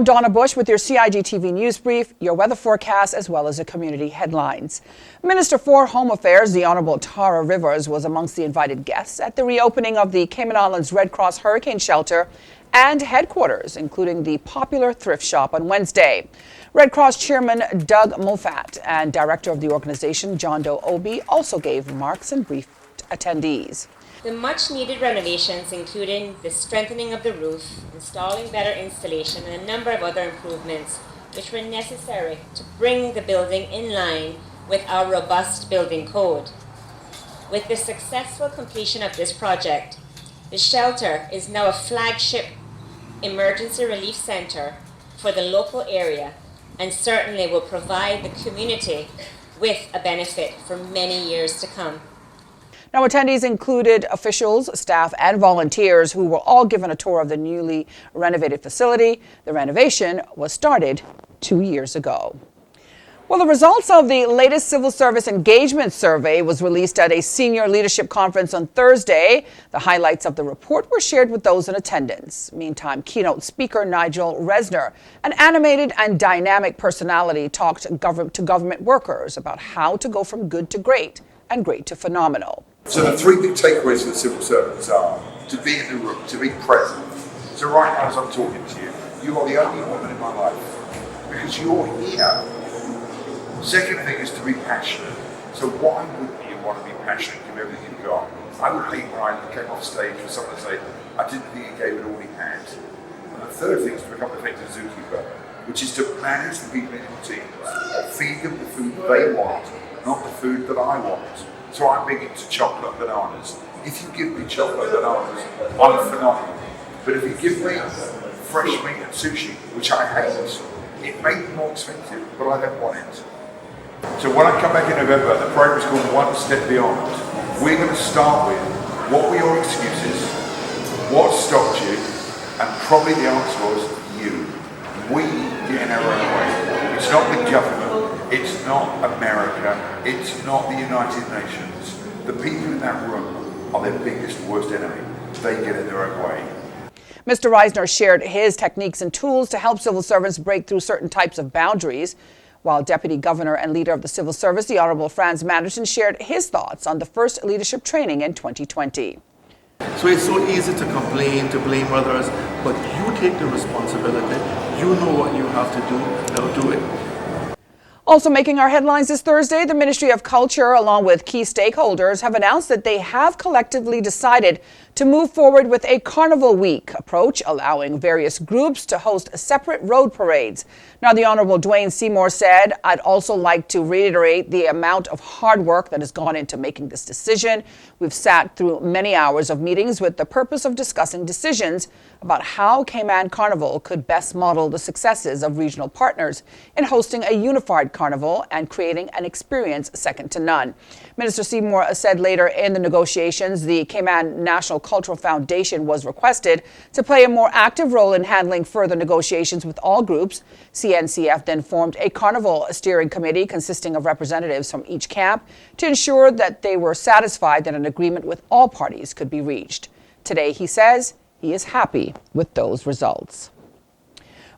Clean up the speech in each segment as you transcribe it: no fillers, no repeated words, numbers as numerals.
Donna Bush with your CIG-TV News Brief, your weather forecast, as well as the community headlines. Minister for Home Affairs, the Honorable Tara Rivers, was amongst the invited guests at the reopening of the Cayman Islands Redcross Hurricane Shelter and headquarters, including the popular thrift shop on Wednesday. Red Cross Chairman Doug Moffat and Director of the organization John Doe Obi also gave remarks and briefed attendees. The much-needed renovations, including the strengthening of the roof, installing better installation, and a number of other improvements which were necessary to bring the building in line with our robust building code. With the successful completion of this project, the shelter is now a flagship emergency relief center for the local area and certainly will provide the community with a benefit for many years to come. Now, attendees included officials, staff, and volunteers who were all given a tour of the newly renovated facility. The renovation was started 2 years ago. Well, the results of the latest civil service engagement survey was released at a senior leadership conference on Thursday. The highlights of the report were shared with those in attendance. Meantime, keynote speaker Nigel Resner, an animated and dynamic personality, talked to government workers about how to go from good to great and great to phenomenal. So the three big takeaways for the civil servants are to be in the room, to be present. So right now as I'm talking to you, you are the only woman in my life because you're here. Second thing is to be passionate. So why wouldn't you want to be passionate and give everything you've got? I would hate when I came off stage for someone to say, I didn't think he gave it all he had. And the third thing is to become an effective zookeeper, which is to manage the people in your teams, feed them the food they want, not the food that I want. So I'm big into chocolate bananas. If you give me chocolate bananas, I'm phenomenal. But if you give me fresh meat and sushi, which I hate, it may be more expensive, but I don't want it. So when I come back in November, the program is called One Step Beyond. We're going to start with what were your excuses, what stopped you, and probably the answer was you. We get in our own way. It's not the government, it's not America, it's not the United Nations. The people in that room are their biggest, worst enemy. They get in their own way. Mr. Reisner shared his techniques and tools to help civil servants break through certain types of boundaries, while Deputy Governor and leader of the Civil Service, the Honorable Franz Manderson, shared his thoughts on the first leadership training in 2020. So it's so easy to complain, to blame others, but you take the responsibility. You know what you have to do, now do it. Also making our headlines this Thursday, the Ministry of Culture, along with key stakeholders, have announced that they have collectively decided to move forward with a Carnival Week approach, allowing various groups to host separate road parades. Now, the Honorable Dwayne Seymour said, I'd also like to reiterate the amount of hard work that has gone into making this decision. We've sat through many hours of meetings with the purpose of discussing decisions about how Cayman Carnival could best model the successes of regional partners in hosting a unified carnival and creating an experience second to none. Minister Seymour said later in the negotiations, the Cayman National Cultural Foundation was requested to play a more active role in handling further negotiations with all groups. CNCF then formed a carnival steering committee consisting of representatives from each camp to ensure that they were satisfied that an agreement with all parties could be reached. Today, he says he is happy with those results.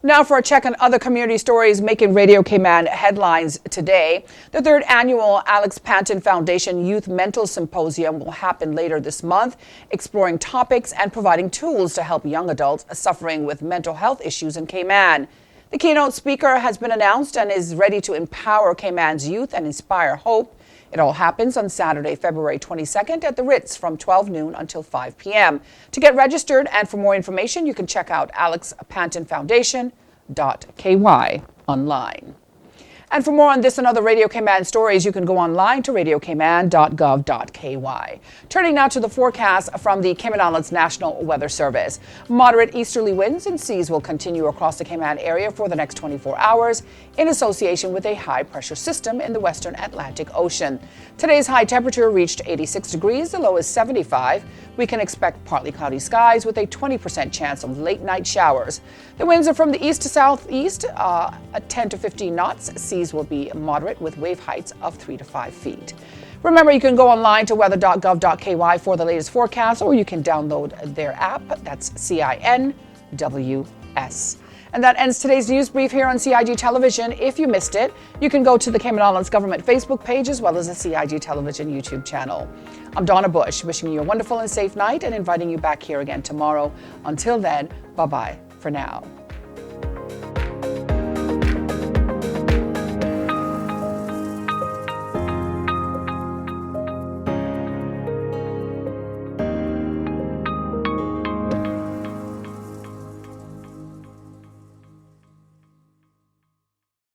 Now for a check on other community stories making Radio Cayman headlines today. The third annual Alex Panton Foundation Youth Mental Symposium will happen later this month, exploring topics and providing tools to help young adults suffering with mental health issues in Cayman. The keynote speaker has been announced and is ready to empower Cayman's youth and inspire hope. It all happens on Saturday, February 22nd at the Ritz from 12 noon until 5 p.m. To get registered and for more information, you can check out alexpantonfoundation.ky online. And for more on this and other Radio Cayman stories, you can go online to radiocayman.gov.ky. Turning now to the forecast from the Cayman Islands National Weather Service. Moderate easterly winds and seas will continue across the Cayman area for the next 24 hours in association with a high-pressure system in the western Atlantic Ocean. Today's high temperature reached 86 degrees, the low is 75. We can expect partly cloudy skies with a 20% chance of late-night showers. The winds are from the east to southeast at 10 to 15 knots. Seas will be moderate with wave heights of 3 to 5 feet. Remember, you can go online to weather.gov.ky for the latest forecast, or you can download their app. That's CINWS. And that ends today's news brief here on CIG Television. If you missed it, you can go to the Cayman Islands Government Facebook page as well as the CIG Television YouTube channel. I'm Donna Bush, wishing you a wonderful and safe night and inviting you back here again tomorrow. Until then, bye-bye for now.